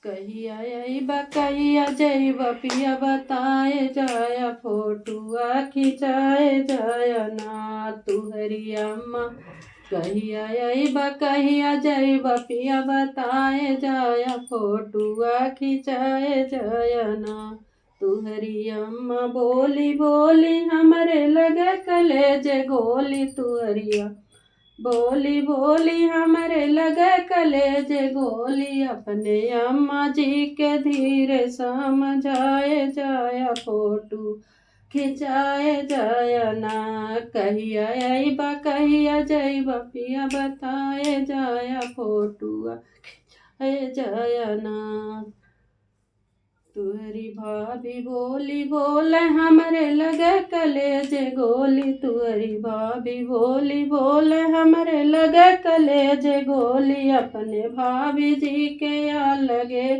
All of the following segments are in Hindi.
कहिया अइबा कहिया जइबा पिया बताए जाया फोटुआ खिंचाए जाया ना तुहरी अम्मा। कहिया अइबा कहिया जइबा पिया बताए जाया फोटुआ खिंचाए जाया ना तुहरी अम्मा। बोली बोली हमरे लगे कलेजे गोली तुहरिया बोली बोली हमरे लगे कलेजे गोली। अपने अम्मा जी के धीरे समझाए जाया फोटू खिंचाए जाया ना। कहिया अइबा कहिया जइबा पिया बताए जाया फोटुआ खिंचाए जाया ना तुहरी भाभी बोली बोले हमरे लगे कलेजे गोली। तुहरी भाभी बोली बोले हमरे लगे कलेजे गोली। अपने भाभी जी के या लगे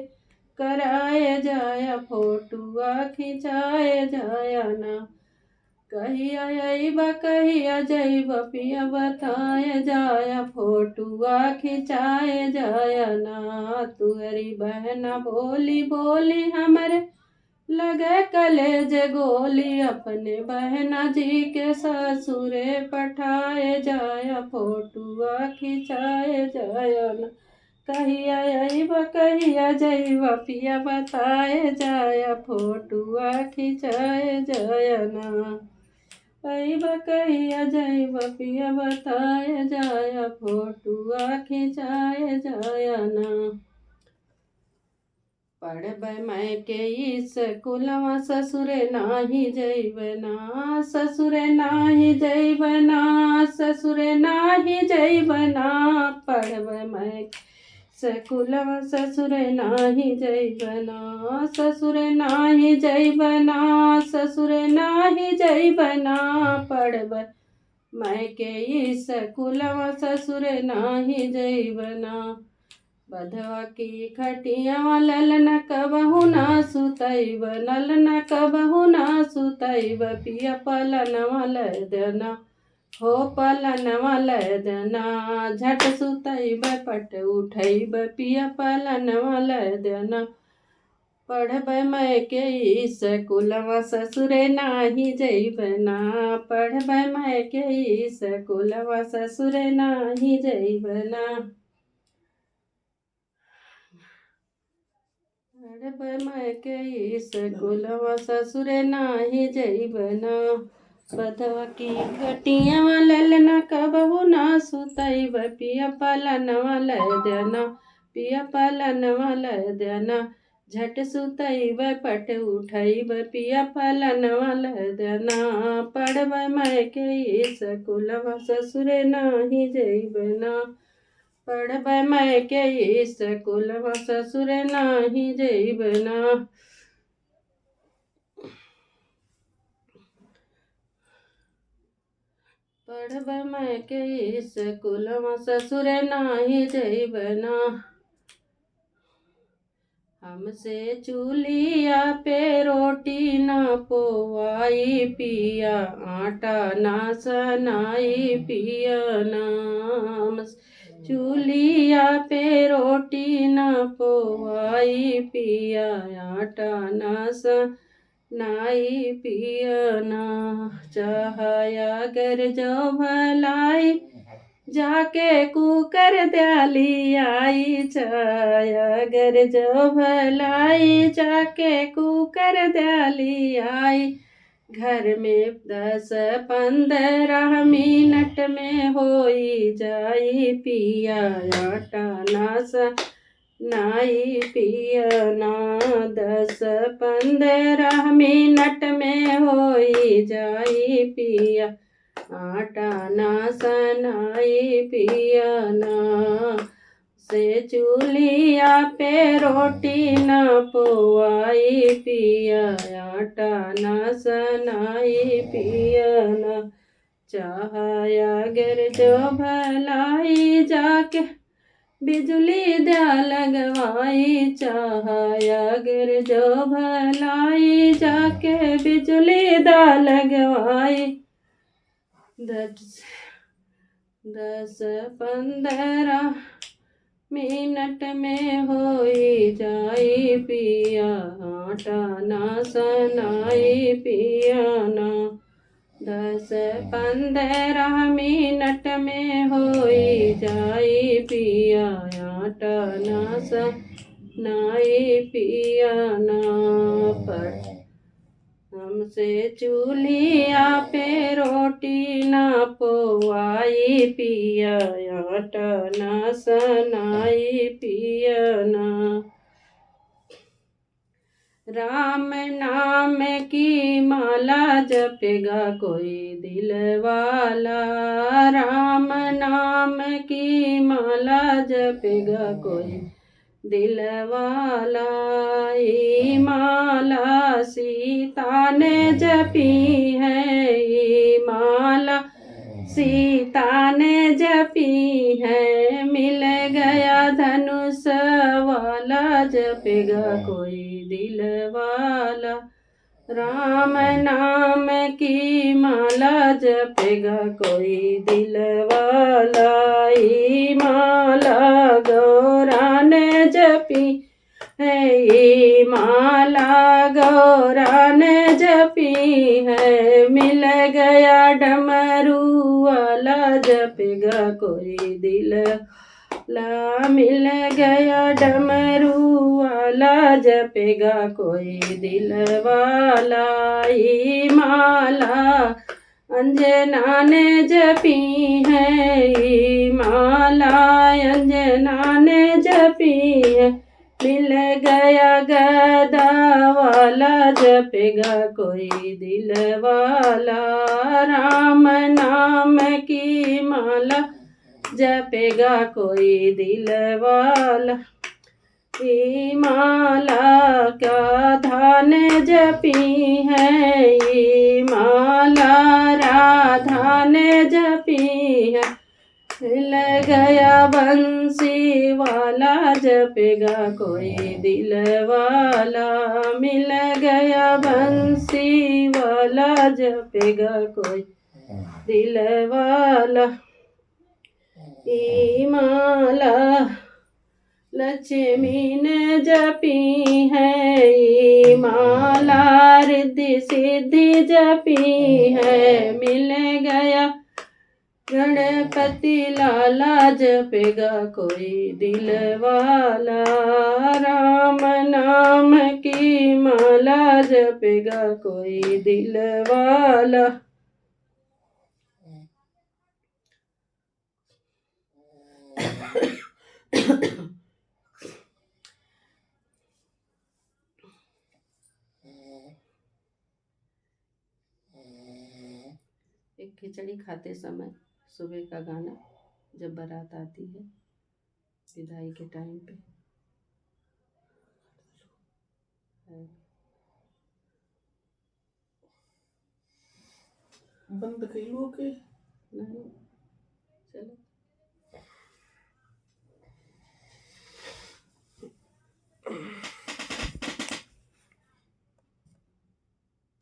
कराए जाया फोटुआ खिंचाए जाया ना। कहिया अइबा कहिया जइबा पिया बताए जाया फोटुआ खिंचाए जाया ना तुहरी बहना बोली बोली हमरे लगे कलेजे गोली। अपने बहना जी के ससुरे पठाए जाया फोटुआ खिंचाए जाया ना। कहिया अइबा कहिया जइबा पिया बताए जाया फोटुआ खिंचाए जाया ना। अइबा कहिया जइबा पिया बताए जाया फोटुआ खिंचाए जाया ना। पढ़बै मैं के स्कूलवा ससुरे नाही जइबै ना ससुरे नाही जइबै ना ससुरे नाही जइबै ना। पढ़बै मैं स्कूलवा ससुरे नाही जइबै ना ससुरे नाही जइबै ना ससुरे नाही जइबै ना। पढ़बै मैं के स्कूलवा ससुरे नाही जइबै ना। बधवा की खटिया ललना कबहू ना सुतैब ललना कबहू ना सुतैब। पिया पलनवा लय देना हो पलनवा लय देना। झट सुतैब पट उठैब पिया पलनवा लय देना। पढ़बै मैं के स्कूलवा ससुरे नाही जइब ना पढ़बै मैं के स्कूलवा ससुरे नाही जइब ना। पढ़बै मैं के स्कूलवा ससुरे नाही जइब ना। बधवा की खटिया ललना कबहू ना सुतैब पिया पलनवा लय देना पिया पलनवा लय देना। झट सुतैब पट उठैब पिया पलनवा लय देना। पढ़बै मैं के स्कूलवा ससुरे नाही जइब ना पढ़बै मैं के स्कूलवा ससुरे नाही जइब ना। पढ़बै मैं के स्कूलवा ससुरे नाही जइब ना। हमसे चूल्हिया पे रोटी ना पोवाई पिया आटा ना सनाई पिया ना। चूल्हिया पे रोटी ना पोवाई पिया आटा ना सनाई पिया ना। चाहया गर जो भलाई जाके कुकर द्याली आई छाया गर जो भलाई जाके कुकर द्याली आई। घर में 10-15 मिनट में होई जाई पिया आटा ना सनाई पिया ना। 10-15 मिनट में होई जाई पिया आटा ना सनाई पिया ना। से चूल्हिया पे रोटी ना पोवाई पिया आटा ना सनाई पिया ना। चाहया गर जो भलाई जाके बिजली द्या लगवाई चाहया गर जो भलाई जाके बिजली द्या लगवाई। 10-15 मिनट में होई जाई पिया, आटा ना सनाई पिया ना। 10-15 मिनट में होई जाई पिया, आटा ना सनाई पिया ना। पर हमसे चूल्हिया पे रोटी ना पोवाई पिया, आटा ना सनाई पिया ना। राम नाम की माला जपेगा कोई दिल वाला, राम नाम की माला जपेगा कोई दिल वाला। ये माला सीता ने जपी है, ये माला सीता ने जपी है। मिल गया धनुष वाला, जपेगा कोई दिल वाला। राम नाम की माला जपेगा कोई दिल वाला। ये माला गौरा ने जपी है, ये माला गौरा ने जपी है। मिल गया डमरू वाला, जपेगा कोई दिल ला। मिल गया डमरू वाला, जपेगा कोई दिल वाला। ये माला अंजना ने जपी है, ये माला अंजना ने जपी है। मिल गया गदा वाला, जपेगा कोई दिल वाला। राम नाम की माला जपेगा कोई दिल वाला। ये माला राधा ने जपी है, ये माला राधा ने जपी है। मिल गया बंसी वाला, जपेगा कोई दिल वाला। मिल गया बंसी वाला, जपेगा कोई दिल वाला। ये माला लक्ष्मी ने जपी है, ये माला रिद्धि सिद्धि जपी है। मिल गया गणपति लाला, जपेगा कोई दिल वाला। राम नाम की माला जपेगा कोई दिल वाला। एक खिचड़ी खाते समय सुबह का गाना, जब बारात आती है विदाई के टाइम पे। बंद कई लोग नहीं